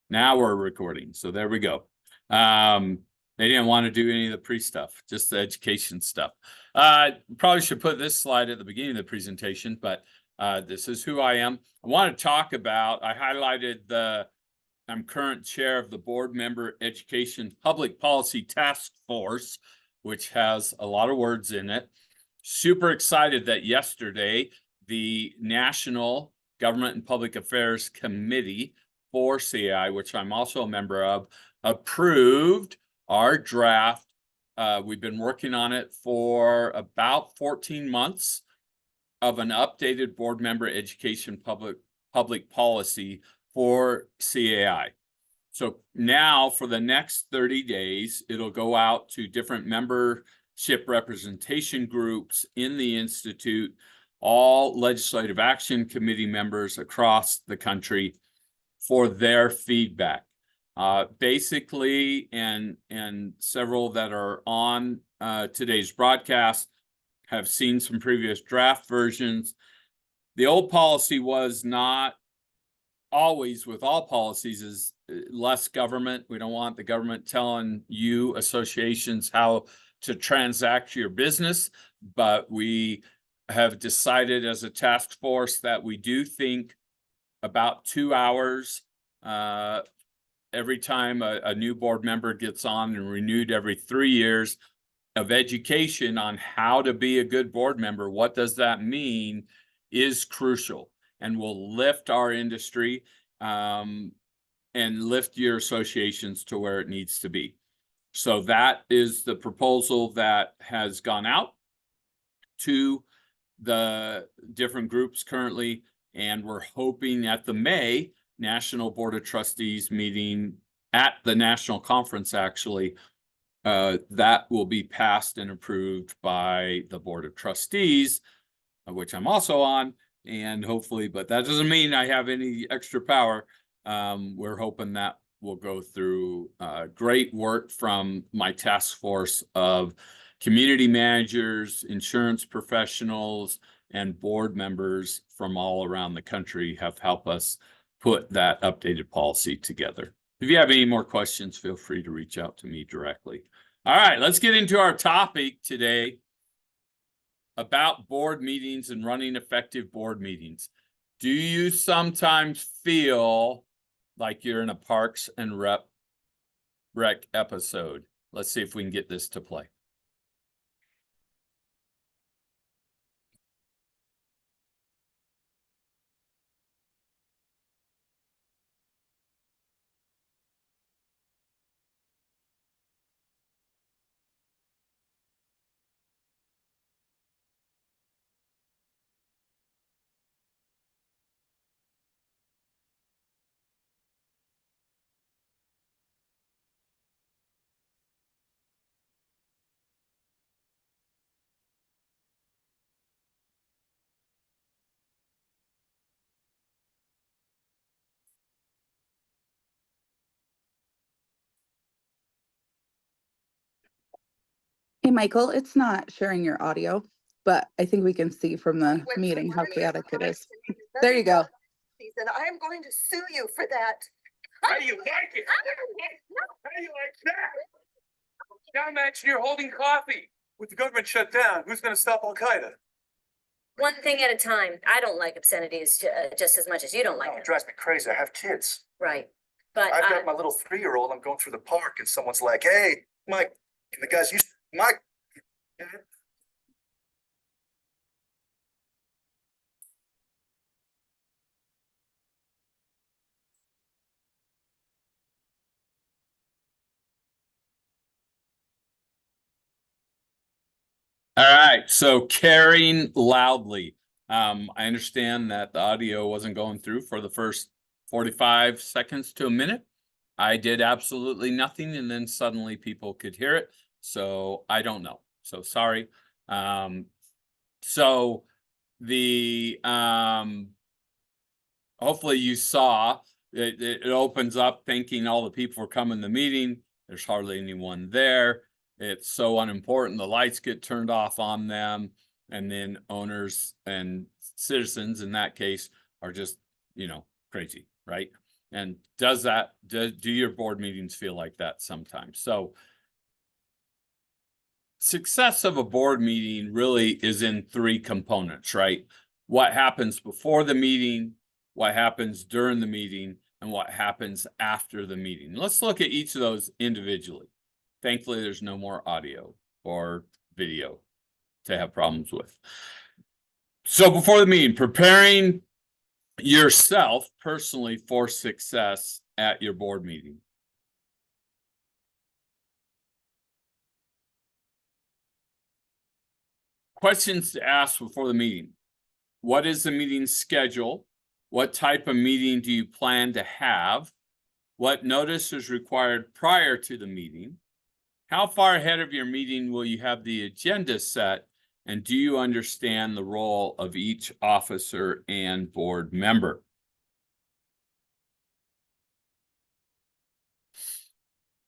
Now we're recording. So there we go. They didn't want to do any of the pre-stuff, just the education stuff. Probably should put this slide at the beginning of the presentation, but this is who I am. I want to talk about, I highlighted I'm current chair of the Board Member Education Public Policy Task Force, which has a lot of words in it. Super excited that yesterday, the National Government and Public Affairs Committee for CAI, which I'm also a member of, approved our draft. We've been working on it for about 14 months of an updated board member education public policy for CAI. So now for the next 30 days, it'll go out to different membership representation groups in the Institute, all legislative action committee members across the country for their feedback. Basically, and several that are on today's broadcast have seen some previous draft versions. The old policy was not always, with all policies, is less government. We don't want the government telling you associations how to transact your business, but we have decided as a task force that we do think about 2 hours every time a new board member gets on, and renewed every 3 years, of education on how to be a good board member. What does that mean is crucial, and will lift our industry and lift your associations to where it needs to be. So that is the proposal that has gone out to the different groups currently, and we're hoping at the May National Board of Trustees meeting, at the national conference actually, that will be passed and approved by the Board of Trustees, which I'm also on, and hopefully, but that doesn't mean I have any extra power. We're hoping that will go through great work from my task force of community managers, insurance professionals, and board members from all around the country have helped us put that updated policy together. If you have any more questions, feel free to reach out to me directly. All right, let's get into our topic today about board meetings and running effective board meetings. Do you sometimes feel like you're in a Parks and Rec episode? Let's see if we can get this to play. Hey, Michael, it's not sharing your audio, but I think we can see from the meeting how chaotic it is. There you go. He said, I am going to sue you for that. How do you like it? How do you like that? Now imagine you're holding coffee. With the government shut down, who's going to stop Al-Qaeda? One thing at a time. I don't like obscenities just as much as you don't like Oh, them. it drives me crazy. I have kids. Right. But I've got my little 3-year-old. I'm going through the park and someone's like, hey, Mike, and the guy's used Mike. All right, so caring loudly. I understand that the audio wasn't going through for the first 45 seconds to a minute. I did absolutely nothing, and then suddenly people could hear it. So I don't know. So sorry. So the hopefully you saw it opens up thinking all the people are coming to the meeting. There's hardly anyone there. It's so unimportant. The lights get turned off on them, and then owners and citizens in that case are just, crazy, right? And do your board meetings feel like that sometimes? So success of a board meeting really is in three components, right? What happens before the meeting, what happens during the meeting, and what happens after the meeting. Let's look at each of those individually. Thankfully, there's no more audio or video to have problems with. So before the meeting, preparing yourself personally for success at your board meeting. Questions to ask before the meeting. What is the meeting schedule? What type of meeting do you plan to have? What notice is required prior to the meeting? How far ahead of your meeting will you have the agenda set? And do you understand the role of each officer and board member?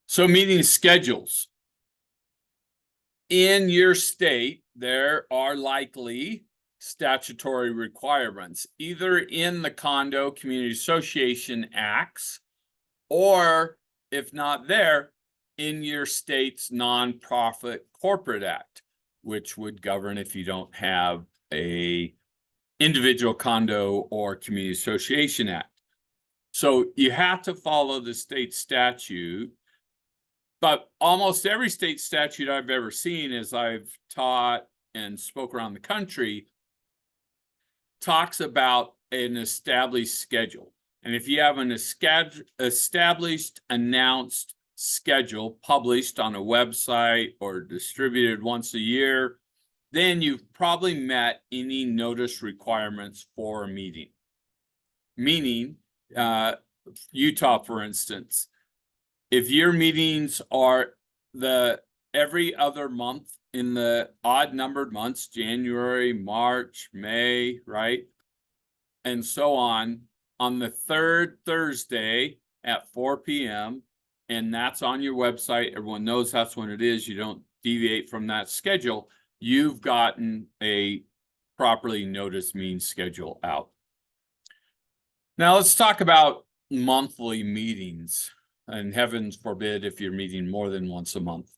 So meeting schedules. In your state, there are likely statutory requirements, either in the Condo Community Association Acts, or if not there, in your state's Nonprofit Corporate Act, which would govern if you don't have a individual condo or community association act. So you have to follow the state statute, but almost every state statute I've ever seen, as I've taught and spoke around the country, talks about an established schedule. And if you have an established, announced schedule published on a website or distributed once a year, then you've probably met any notice requirements for a meeting. Meaning, Utah, for instance, if your meetings are every other month in the odd numbered months, January, March, May, right? And so on the third Thursday at 4 p.m., and that's on your website, everyone knows that's when it is, you don't deviate from that schedule, you've gotten a properly noticed meeting schedule out. Now let's talk about monthly meetings, and heavens forbid if you're meeting more than once a month.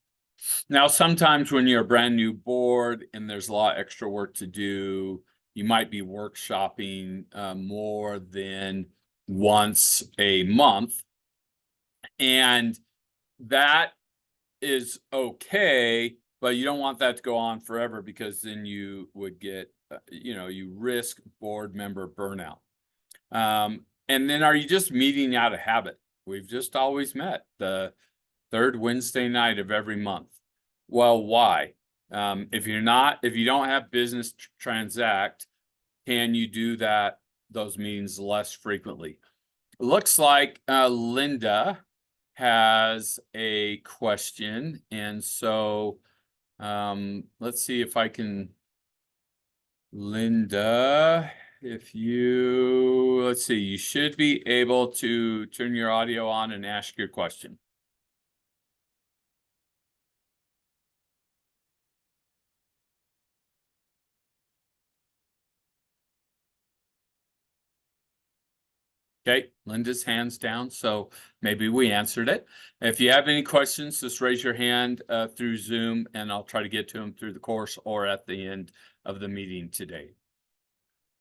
Now, sometimes when you're a brand new board and there's a lot of extra work to do, you might be workshopping more than once a month. And that is okay, but you don't want that to go on forever, because then you would get, you risk board member burnout. And then are you just meeting out of habit? We've just always met the third Wednesday night of every month. Well, why? If you don't have business transact, can you do those meetings less frequently? It looks like Linda has a question, and so let's see if I can. Linda, let's see, you should be able to turn your audio on and ask your question. Okay, Linda's hand's down, so maybe we answered it. If you have any questions, just raise your hand through Zoom, and I'll try to get to them through the course or at the end of the meeting today.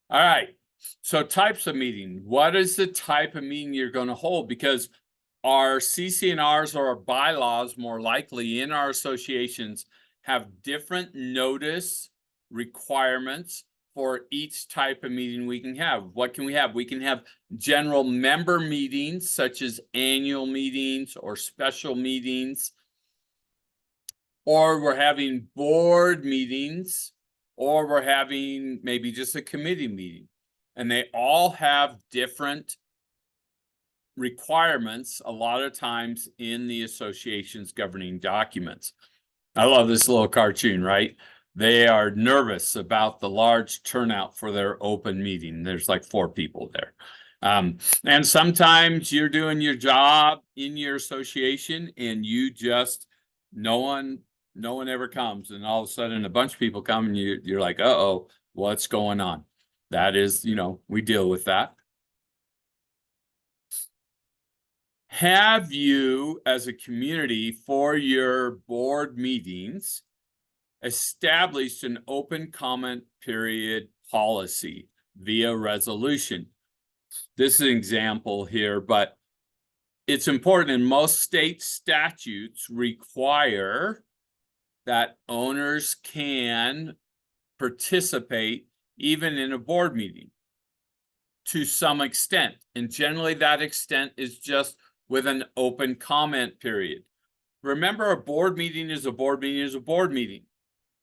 All right, so types of meeting. What is the type of meeting you're going to hold? Because our CC&Rs or our bylaws, more likely in our associations, have different notice requirements for each type of meeting we can have. What can we have? We can have general member meetings, such as annual meetings or special meetings, or we're having board meetings, or we're having maybe just a committee meeting. And they all have different requirements a lot of times in the association's governing documents. I love this little cartoon, right? They are nervous about the large turnout for their open meeting. There's like 4 people there. And sometimes you're doing your job in your association and you just, no one ever comes. And all of a sudden a bunch of people come and you're like, uh-oh, what's going on? That is, we deal with that. have you as a community for your board meetings established an open comment period policy via resolution. This is an example here, but it's important, and most state statutes require that owners can participate even in a board meeting to some extent. And generally that extent is just with an open comment period. Remember, a board meeting is a board meeting is a board meeting.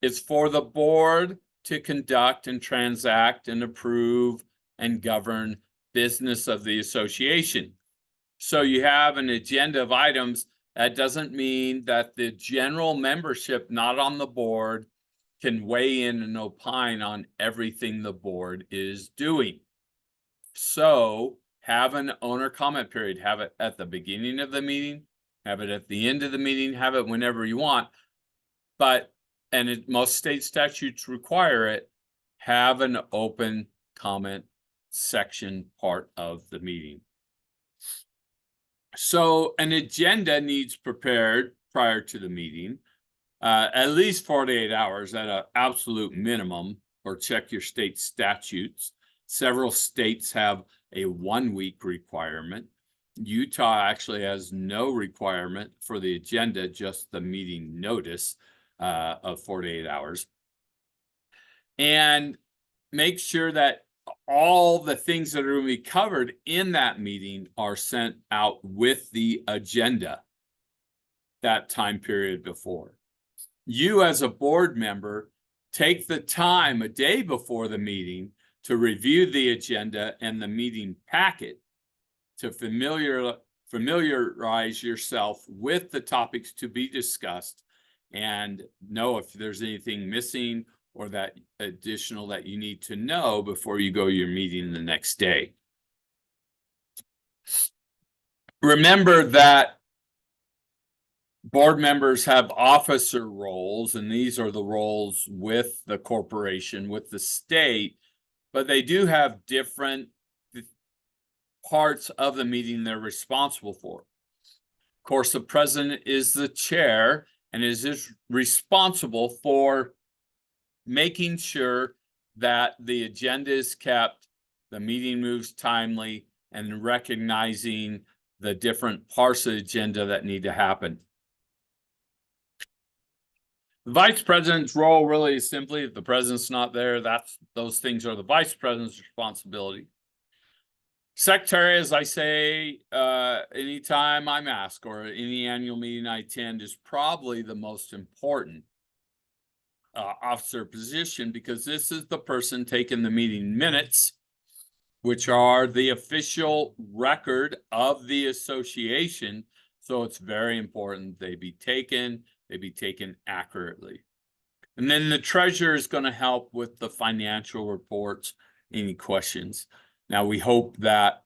It's for the board to conduct and transact and approve and govern business of the association. So you have an agenda of items. That doesn't mean that the general membership not on the board can weigh in and opine on everything the board is doing. So have an owner comment period. Have it at the beginning of the meeting, have it at the end of the meeting, have it whenever you want. But, and most state statutes require it, have an open comment section part of the meeting. So an agenda needs prepared prior to the meeting, at least 48 hours at an absolute minimum, or check your state statutes. Several states have a 1-week requirement. Utah actually has no requirement for the agenda, just the meeting notice of 48 hours. And make sure that all the things that are going to be covered in that meeting are sent out with the agenda that time period before. You as a board member, take the time a day before the meeting to review the agenda and the meeting packet to familiarize yourself with the topics to be discussed and know if there's anything missing or that additional that you need to know before you go to your meeting the next day. Remember that board members have officer roles, and these are the roles with the corporation, with the state, but they do have different parts of the meeting they're responsible for. Of course, the president is the chair and is responsible for making sure that the agenda is kept, the meeting moves timely, and recognizing the different parts of the agenda that need to happen. The vice president's role really is simply, if the president's not there, those things are the vice president's responsibility. Secretary, as I say, anytime I'm asked or any annual meeting I attend, is probably the most important officer position, because this is the person taking the meeting minutes, which are the official record of the association. So it's very important they be taken accurately. And then the treasurer is going to help with the financial reports, any questions. Now we hope that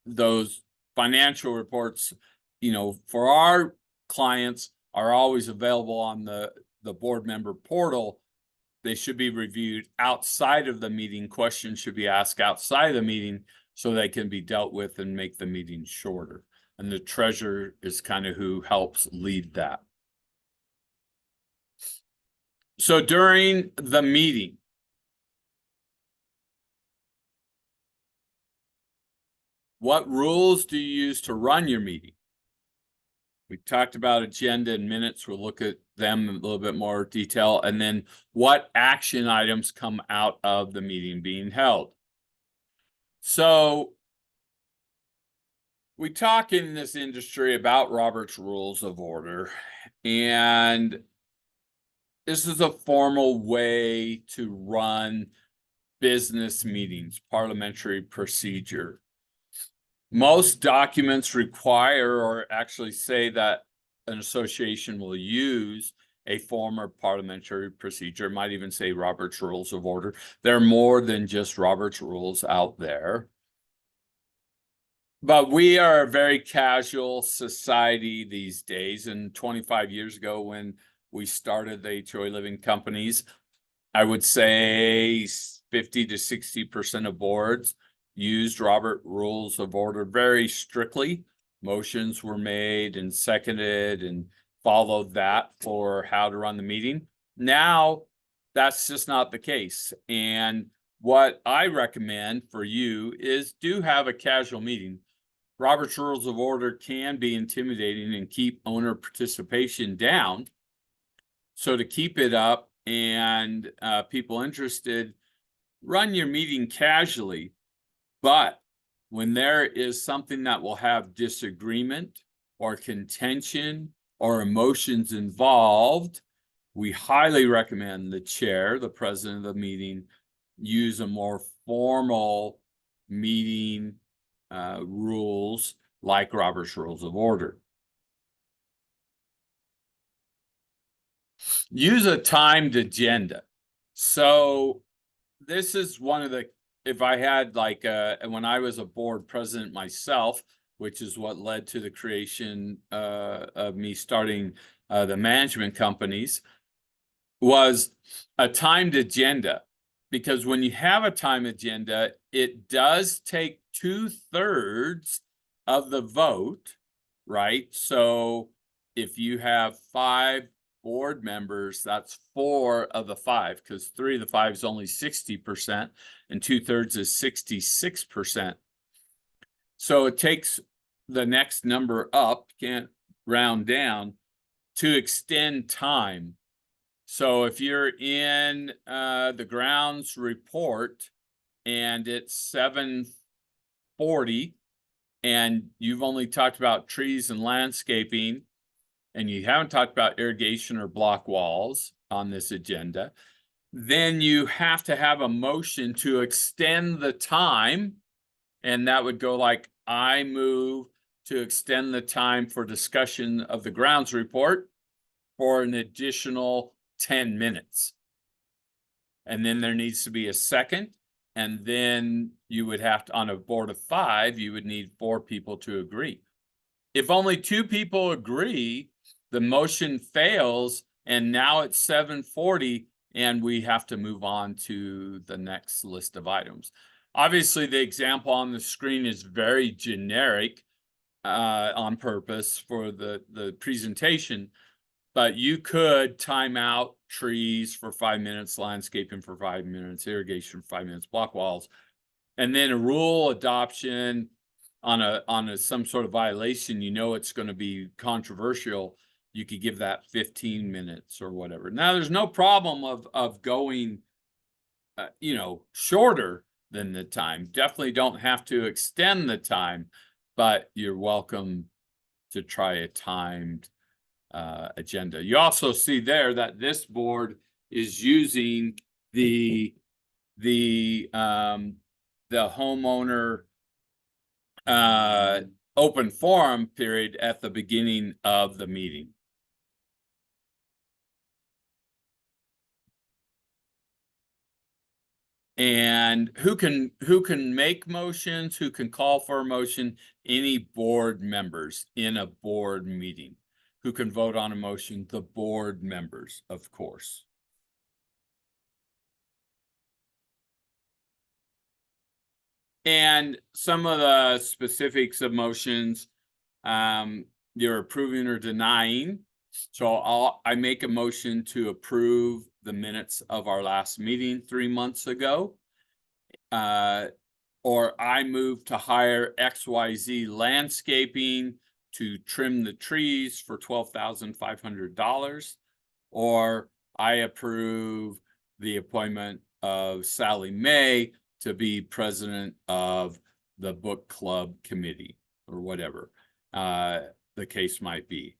those financial reports, for our clients, are always available on the board member portal. They should be reviewed outside of the meeting. Questions should be asked outside of the meeting so they can be dealt with and make the meeting shorter. And the treasurer is kind of who helps lead that. So during the meeting, what rules do you use to run your meeting? We talked about agenda and minutes. We'll look at them in a little bit more detail. And then what action items come out of the meeting being held. So we talk in this industry about Robert's Rules of Order, and this is a formal way to run business meetings, parliamentary procedure. Most documents require or actually say that an association will use a form of parliamentary procedure. It might even say Robert's Rules of Order. There are more than just Robert's Rules out there. But we are a very casual society these days. And 25 years ago, when we started the HOA Living Companies, I would say 50 to 60% of boards used Robert Rules of Order very strictly. Motions were made and seconded and followed that for how to run the meeting. Now, that's just not the case. And what I recommend for you is do have a casual meeting. Robert's Rules of Order can be intimidating and keep owner participation down. So to keep it up and people interested, run your meeting casually. But when there is something that will have disagreement or contention or emotions involved, we highly recommend the chair, the president of the meeting, use a more formal meeting rules like Robert's Rules of Order. Use a timed agenda. So this is one of the, if I had like, when I was a board president myself, which is what led to the creation of me starting the management companies, was a timed agenda. Because when you have a time agenda, it does take 2/3 of the vote, right? So if you have 5 board members, that's 4 of the 5, because 3 of the 5 is only 60%, and 2/3 is 66%. So it takes the next number up, can't round down, to extend time. So if you're in the grounds report and it's 7:40 and you've only talked about trees and landscaping and you haven't talked about irrigation or block walls on this agenda, then you have to have a motion to extend the time. And that would go like, I move to extend the time for discussion of the grounds report for an additional 10 minutes. And then there needs to be a second. And then you would have to, on a board of 5, you would need 4 people to agree. If only 2 people agree, the motion fails. And now it's 7:40 and we have to move on to the next list of items. Obviously, the example on the screen is very generic on purpose for the presentation. But you could time out trees for 5 minutes, landscaping for 5 minutes, irrigation for 5 minutes, block walls, and then a rule adoption on some sort of violation. You know it's going to be controversial. You could give that 15 minutes or whatever. Now, there's no problem of going, shorter than the time. Definitely don't have to extend the time, but you're welcome to try a timed agenda. You also see there that this board is using the homeowner open forum period at the beginning of the meeting. And who can make motions, who can call for a motion? Any board members in a board meeting. Who can vote on a motion? The board members, of course. And some of the specifics of motions, you're approving or denying. So I make a motion to approve the minutes of our last meeting 3 months ago. Or I move to hire XYZ Landscaping to trim the trees for $12,500, or I approve the appointment of Sally May to be president of the book club committee, or whatever the case might be.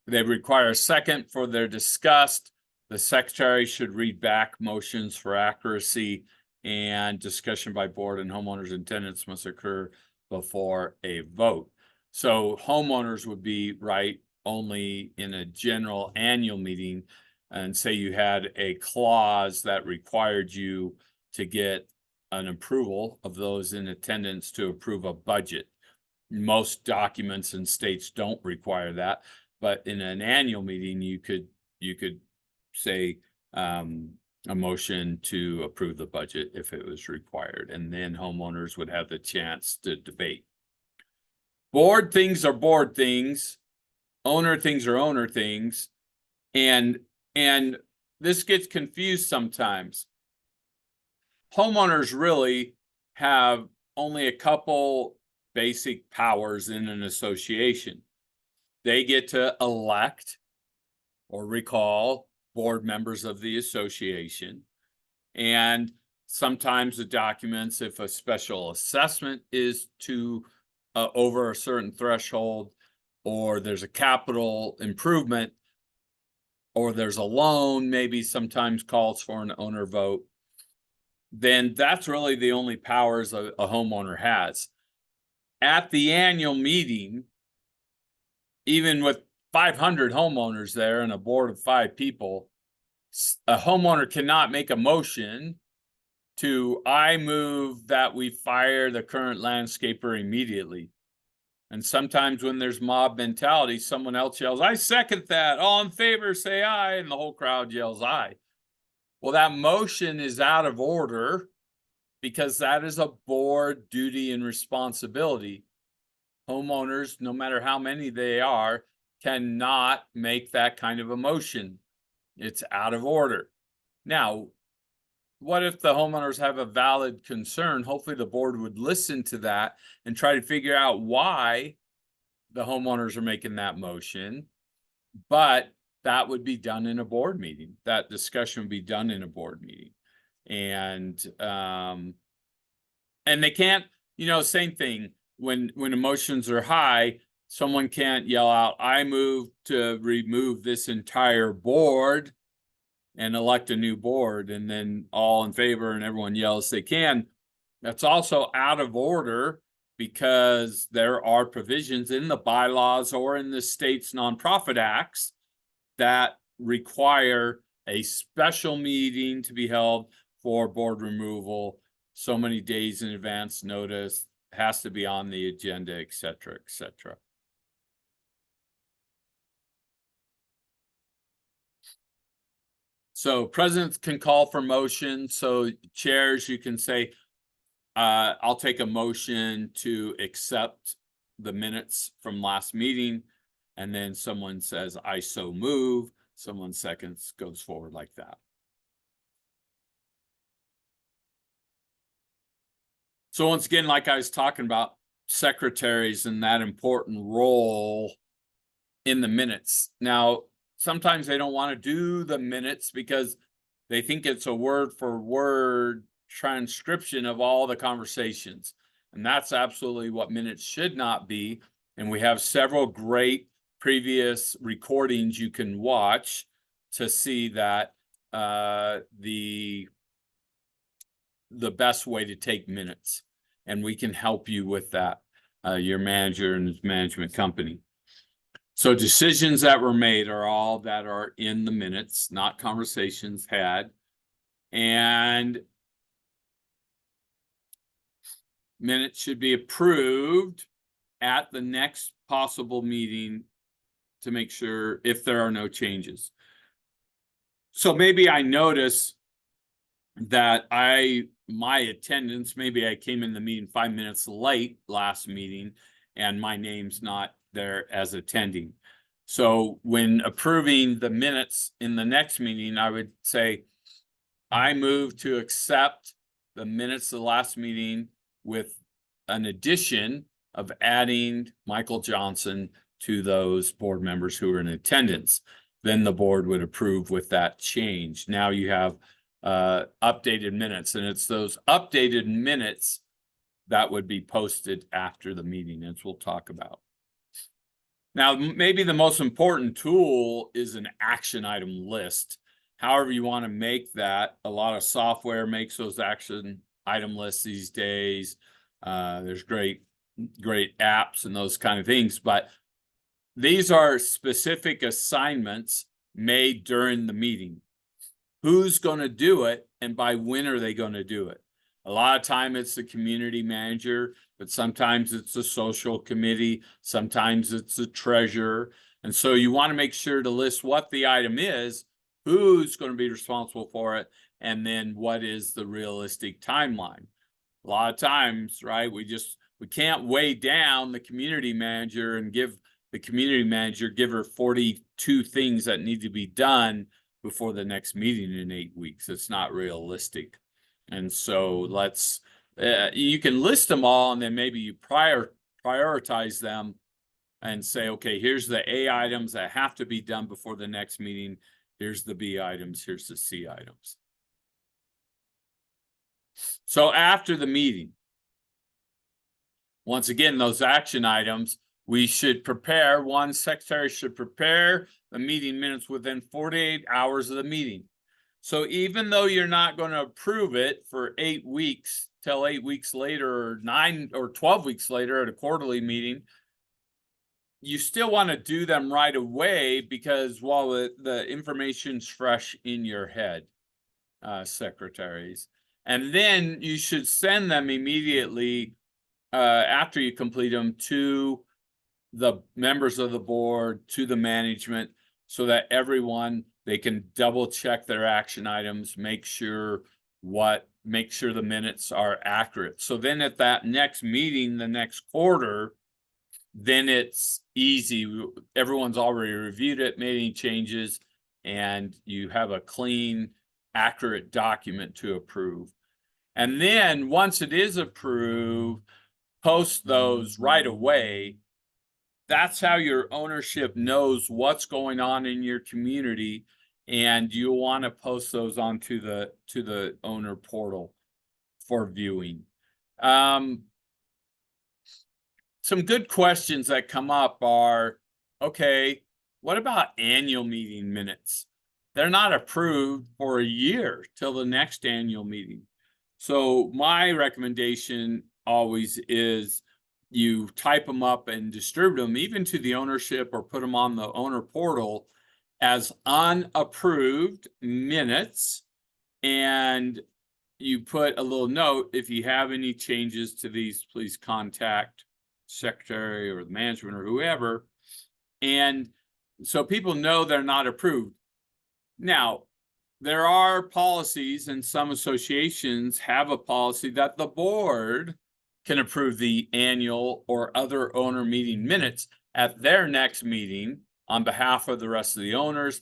They require a second for their discussed. The secretary should read back motions for accuracy, and discussion by board and homeowners and tenants must occur before a vote. So homeowners would be right only in a general annual meeting, and say you had a clause that required you to get an approval of those in attendance to approve a budget. Most documents and states don't require that, but in an annual meeting, you could say, a motion to approve the budget if it was required, and then homeowners would have the chance to debate. Board things are board things, owner things are owner things, and this gets confused sometimes. Homeowners really have only a couple basic powers in an association. They get to elect or recall board members of the association. And sometimes the documents, if a special assessment is to over a certain threshold, or there's a capital improvement, or there's a loan, maybe sometimes calls for an owner vote, then that's really the only powers a homeowner has. At the annual meeting, even with 500 homeowners there and a board of 5 people, a homeowner cannot make a motion to, I move that we fire the current landscaper immediately. And sometimes when there's mob mentality, someone else yells, I second that. All in favor, say aye. And the whole crowd yells aye. Well, that motion is out of order because that is a board duty and responsibility. Homeowners, no matter how many they are, cannot make that kind of a motion. It's out of order. Now, what if the homeowners have a valid concern? Hopefully the board would listen to that and try to figure out why the homeowners are making that motion. But that would be done in a board meeting. That discussion would be done in a board meeting. And they can't, same thing, when emotions are high, someone can't yell out, I move to remove this entire board and elect a new board, and then all in favor and everyone yells they can. That's also out of order because there are provisions in the bylaws or in the state's nonprofit acts that require a special meeting to be held for board removal, so many days in advance notice, has to be on the agenda, et cetera, et cetera. So presidents can call for motion. So chairs, you can say, I'll take a motion to accept the minutes from last meeting. And then someone says, I so move. Someone seconds, goes forward like that. So once again, like I was talking about, secretaries and that important role in the minutes. Now, sometimes they don't want to do the minutes because they think it's a word for word transcription of all the conversations. And that's absolutely what minutes should not be. And we have several great previous recordings you can watch to see that the best way to take minutes. And we can help you with that, your manager and his management company. So decisions that were made are all that are in the minutes, not conversations had. And minutes should be approved at the next possible meeting to make sure if there are no changes. So maybe I notice that my attendance, maybe I came in the meeting 5 minutes late last meeting and my name's not there as attending. So when approving the minutes in the next meeting, I would say, I move to accept the minutes of the last meeting with an addition of adding Michael Johnson to those board members who are in attendance. Then the board would approve with that change. Now you have updated minutes, and it's those updated minutes that would be posted after the meeting, as we'll talk about. Now, maybe the most important tool is an action item list. However you want to make that. A lot of software makes those action item lists these days. There's great apps and those kind of things, but these are specific assignments made during the meeting. Who's going to do it, and by when are they going to do it? A lot of time it's the community manager, but sometimes it's the social committee, sometimes it's the treasurer. And so you want to make sure to list what the item is, who's going to be responsible for it, and then what is the realistic timeline. A lot of times, right, we can't weigh down the community manager and give her 42 things that need to be done before the next meeting in 8 weeks. It's not realistic. And so you can list them all, and then maybe you prioritize them and say, okay, here's the A items that have to be done before the next meeting. Here's the B items, here's the C items. So after the meeting, once again, those action items, one secretary should prepare the meeting minutes within 48 hours of the meeting. So even though you're not going to approve it for 8 weeks, till 8 weeks later, or 9 or 12 weeks later at a quarterly meeting, you still want to do them right away, because while the information's fresh in your head, secretaries. And then you should send them immediately after you complete them to the members of the board, to the management, so that they can double check their action items, make sure the minutes are accurate. So then at that next meeting, the next quarter, then it's easy. Everyone's already reviewed it, made any changes, and you have a clean, accurate document to approve. And then once it is approved, post those right away. That's how your ownership knows what's going on in your community, and you'll want to post those onto the owner portal for viewing. Some good questions that come up are, okay, what about annual meeting minutes? They're not approved for a year till the next annual meeting. So my recommendation always is you type them up and distribute them even to the ownership, or put them on the owner portal as unapproved minutes. And you put a little note, if you have any changes to these, please contact secretary or the management or whoever. And so people know they're not approved. Now, there are policies, and some associations have a policy that the board can approve the annual or other owner meeting minutes at their next meeting on behalf of the rest of the owners.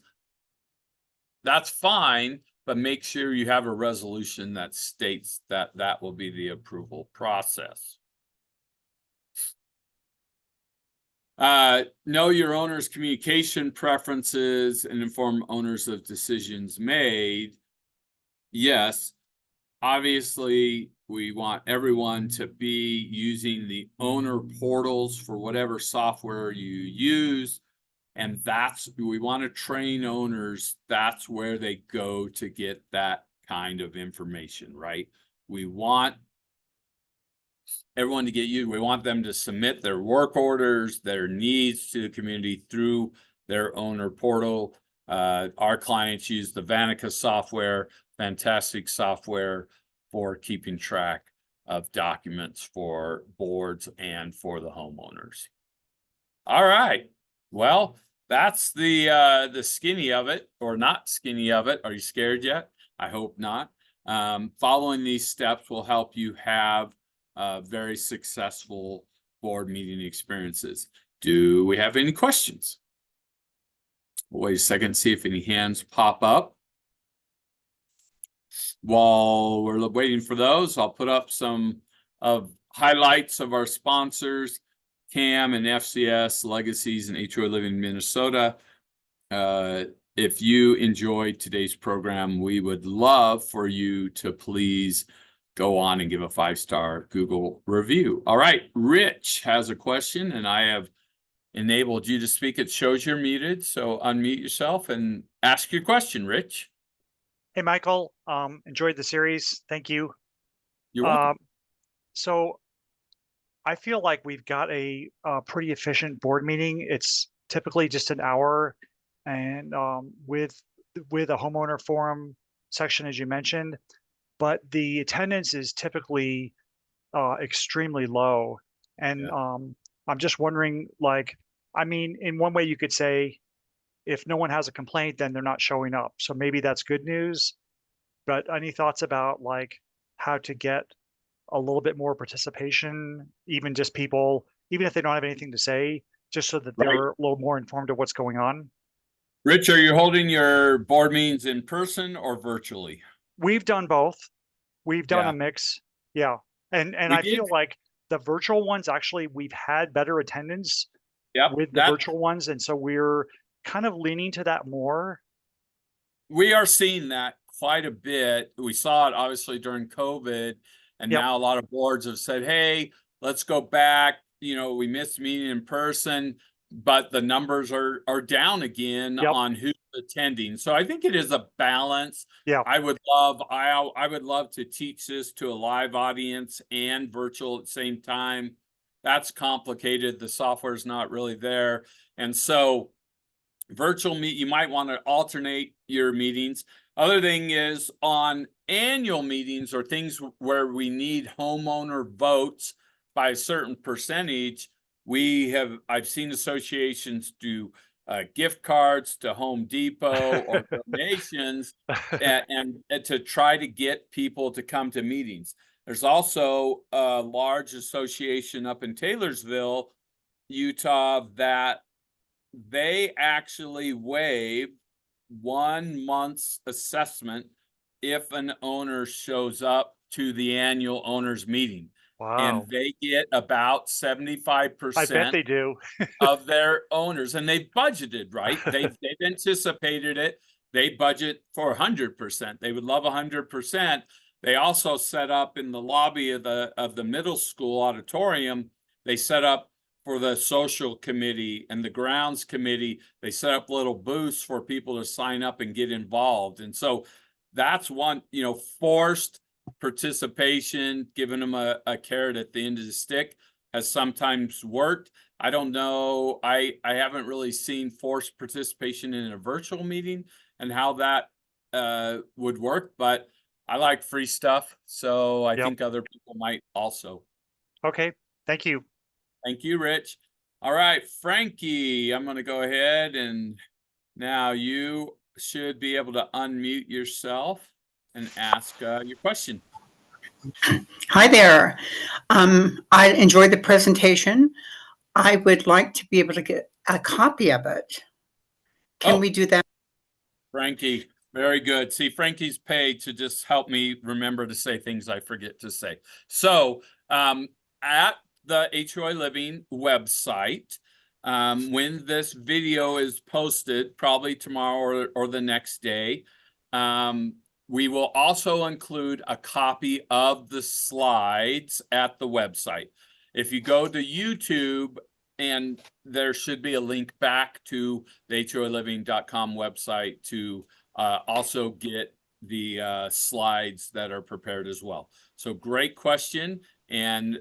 That's fine, but make sure you have a resolution that states that that will be the approval process. Know your owner's communication preferences and inform owners of decisions made. Yes, obviously we want everyone to be using the owner portals for whatever software you use. And we want to train owners. That's where they go to get that kind of information, right? We want everyone to get used. We want them to submit their work orders, their needs to the community through their owner portal. Our clients use the Vanica software, fantastic software for keeping track of documents for boards and for the homeowners. All right. Well, that's the skinny of it, or not skinny of it. Are you scared yet? I hope not. Following these steps will help you have very successful board meeting experiences. Do we have any questions? Wait a second, see if any hands pop up. While we're waiting for those, I'll put up some of highlights of our sponsors, CAM and FCS, Legacies, and HOA Living Minnesota. If you enjoyed today's program, we would love for you to please go on and give a 5-star Google review. All right, Rich has a question, and I have enabled you to speak. It shows you're muted, so unmute yourself and ask your question, Rich. Hey, Michael, enjoyed the series. Thank you. You're welcome. So I feel like we've got a pretty efficient board meeting. It's typically just an hour, and with a homeowner forum section, as you mentioned, but the attendance is typically extremely low. And I'm just wondering, I mean, in one way you could say, if no one has a complaint, then they're not showing up. So maybe that's good news. but any thoughts about like how to get a little bit more participation, even just people, even if they don't have anything to say, just so that Right. they're a little more informed of what's going on? Rich, are you holding your board meetings in person or virtually? We've done both. We've done Yeah. a mix. Yeah. And We I did. feel like the virtual ones, actually, we've had better attendance Yep, with the that virtual ones. And so we're kind of leaning to that more. we are seeing that quite a bit. We saw it obviously during COVID, and Yep. now a lot of boards have said, hey, let's go back. You know, we missed meeting in person, but the numbers are down again Yep. on who's attending. So I think it is a balance. Yeah. I would love to teach this to a live audience and virtual at the same time. That's complicated. The software's not really there. And so virtual you might want to alternate your meetings. Other thing is on annual meetings or things where we need homeowner votes by a certain percentage, I've seen associations do gift cards to Home Depot or donations and to try to get people to come to meetings. There's also a large association up in Taylorsville, Utah, that they actually waive 1 month's assessment if an owner shows up to the annual owners meeting. And Wow. they get about I bet 75% they do. of their owners, and they've budgeted, right? They've anticipated it. They budget for 100%. They would love 100%. They also set up in the lobby of the middle school auditorium, they set up for the social committee and the grounds committee, they set up little booths for people to sign up and get involved. And so that's one, forced participation, giving them a carrot at the end of the stick has sometimes worked. I don't know. I haven't really seen forced participation in a virtual meeting and how that would work, but I like free stuff. So I Yep. think other people might also. Okay. Thank you. Thank you, Rich. All right, Frankie, I'm going to go ahead and now you should be able to unmute yourself and ask your question. Hi there. I enjoyed the presentation. I would like to be able to get a copy of it. Can we do that? Frankie, very good. See, Frankie's paid to just help me remember to say things I forget to say. So at the HOA Living website, when this video is posted, probably tomorrow or the next day, we will also include a copy of the slides at the website. If you go to YouTube, and there should be a link back to the HOALiving.com website to also get the slides that are prepared as well. So great question. And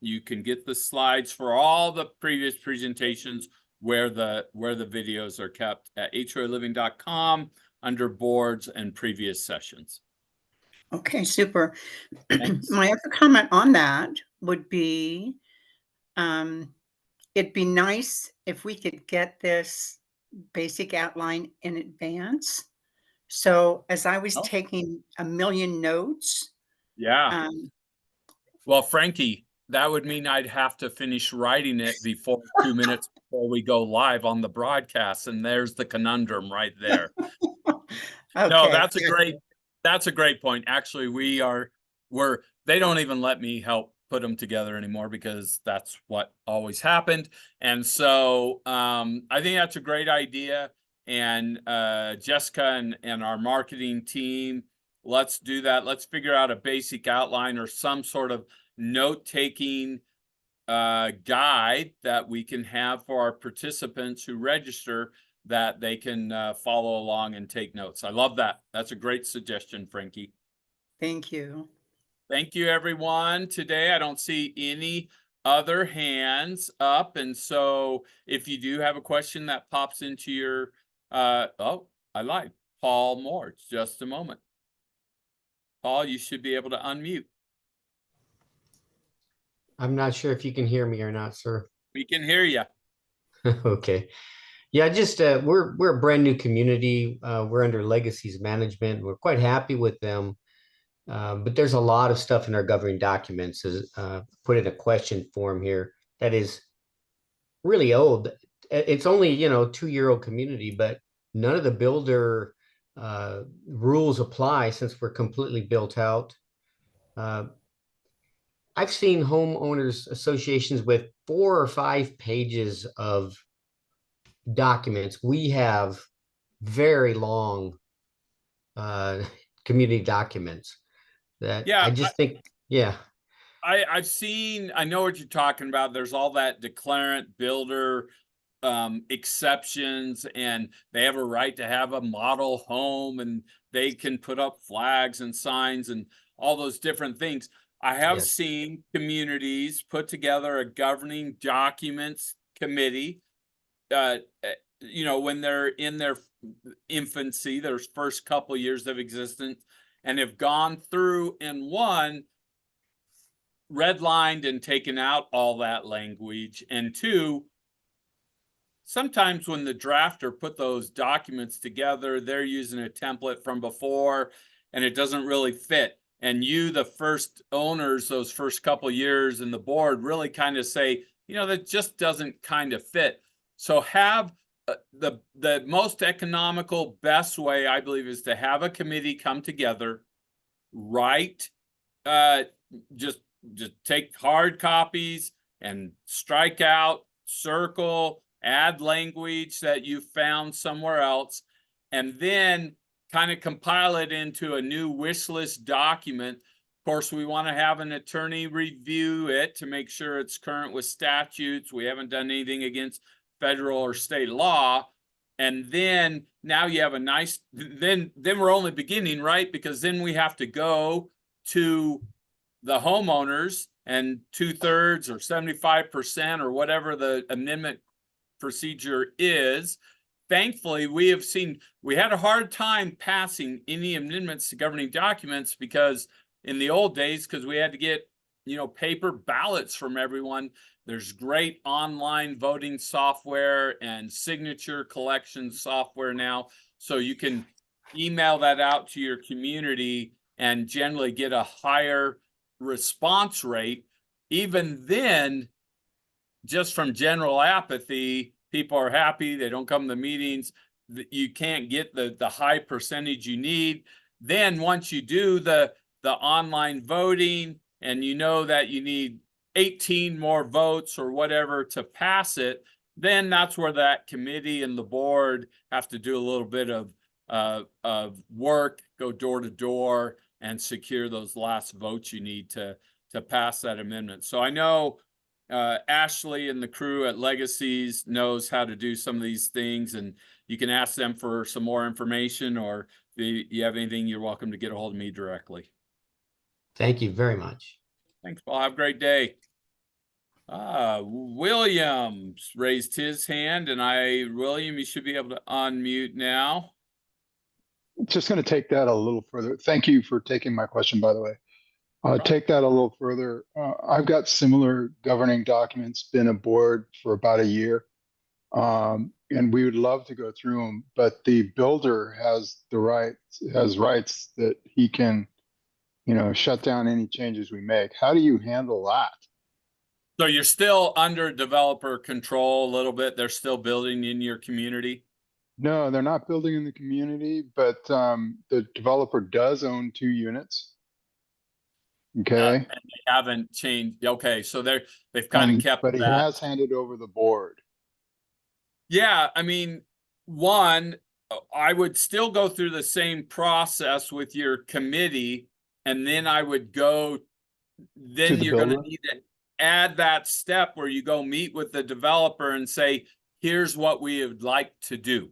you can get the slides for all the previous presentations where the videos are kept at HOALiving.com under boards and previous sessions. Okay, super. Thanks. My other comment on that would be, it'd be nice if we could get this basic outline in advance. So as I was taking a million notes. Yeah. Well, Frankie, that would mean I'd have to finish writing it before 2 minutes before we go live on the broadcast. And there's the conundrum right there. Okay. No, that's a great point. Actually, they don't even let me help put them together anymore because that's what always happened. And so I think that's a great idea. And Jessica and our marketing team, let's do that. Let's figure out a basic outline or some sort of note-taking guide that we can have for our participants who register, that they can follow along and take notes. I love that. That's a great suggestion, Frankie. Thank you. Thank you, everyone. Today, I don't see any other hands up. And so if you do have a question that pops into your, I lied. Paul Moore, just a moment. Paul, you should be able to unmute. I'm not sure if you can hear me or not, sir. We can hear you. Okay. Yeah, just we're a brand new community. We're under Legacy's management. We're quite happy with them. But there's a lot of stuff in our governing documents, as put in a question form here, that is really old. It's only, 2-year-old community, but none of the builder rules apply since we're completely built out. I've seen homeowners associations with 4 or 5 pages of documents. We have very long community documents that Yeah, I just think, yeah. I've seen, I know what you're talking about. There's all that declarant builder exceptions, and they have a right to have a model home, and they can put up flags and signs and all those different things. I have Yes. seen communities put together a governing documents committee, when they're in their infancy, their first couple years of existence, and have gone through and redlined and taken out all that language, and 2, sometimes when the drafter put those documents together, they're using a template from before and it doesn't really fit. And you, the first owners, those first couple years, and the board really kind of say, that just doesn't kind of fit. So have the most economical, best way, I believe, is to have a committee come together, write, just take hard copies and strike out, circle, add language that you found somewhere else, and then kind of compile it into a new wish list document. Of course, we want to have an attorney review it to make sure it's current with statutes. We haven't done anything against federal or state law. And then now you have a nice, then we're only beginning, right? Because then we have to go to the homeowners, and 2/3 or 75% or whatever the amendment procedure is. Thankfully, we had a hard time passing any amendments to governing documents because in the old days, because we had to get, paper ballots from everyone. There's great online voting software and signature collection software now. So you can email that out to your community and generally get a higher response rate. Even then, just from general apathy, people are happy, they don't come to meetings, you can't get the high percentage you need. Then once you do the online voting, and that you need 18 more votes or whatever to pass it, then that's where that committee and the board have to do a little bit of work, go door to door, and secure those last votes you need to pass that amendment. So I know Ashley and the crew at Legacies knows how to do some of these things, and you can ask them for some more information, or if you have anything, you're welcome to get a hold of me directly. Thank you very much. Thanks, Paul. Have a great day. Williams raised his hand, and William, you should be able to unmute now. Just going to take that a little further. Thank you for taking my question, by the way. Take that a little further. I've got similar governing documents, been aboard for about a year, and we would love to go through them. But the builder has rights that he can, shut down any changes we make. How do you handle that? So you're still under developer control a little bit. They're still building in your community. No, they're not building in the community, but the developer does own 2 units. Okay. And they haven't changed. Okay, so they've kind of kept but he that. has handed over the board. Yeah, I mean, one, I would still go through the same process with your committee, and then I would go, then you're going to need to add that step where you go meet with the developer and say, here's what we would like to do.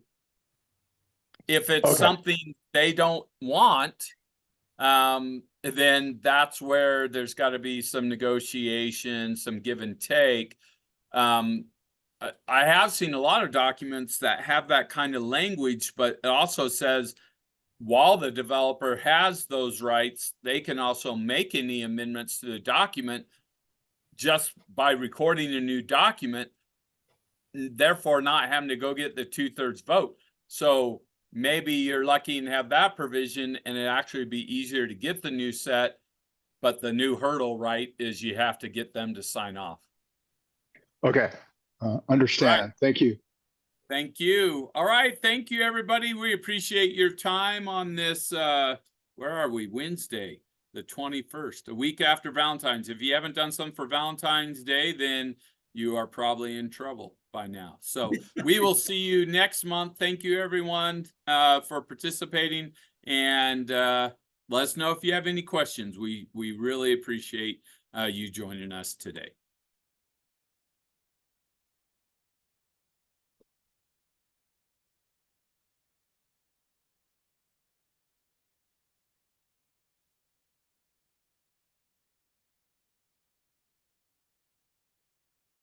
If it's something they don't want, then that's where there's got to be some negotiation, some give and take. I have seen a lot of documents that have that kind of language, but it also says while the developer has those rights, they can also make any amendments to the document just by recording a new document. therefore not having to go get the 2/3 vote. So maybe you're lucky and have that provision and it actually be easier to get the new set. But the new hurdle, right, is you have to get them to sign off. Okay, understand. Thank you. Thank you. All right. Thank you, everybody. We appreciate your time on this. Where are we? Wednesday, the 21st, a week after Valentine's. If you haven't done something for Valentine's Day, then you are probably in trouble by now. So we will see you next month. Thank you, everyone, for participating. And let us know if you have any questions. We really appreciate you joining us today.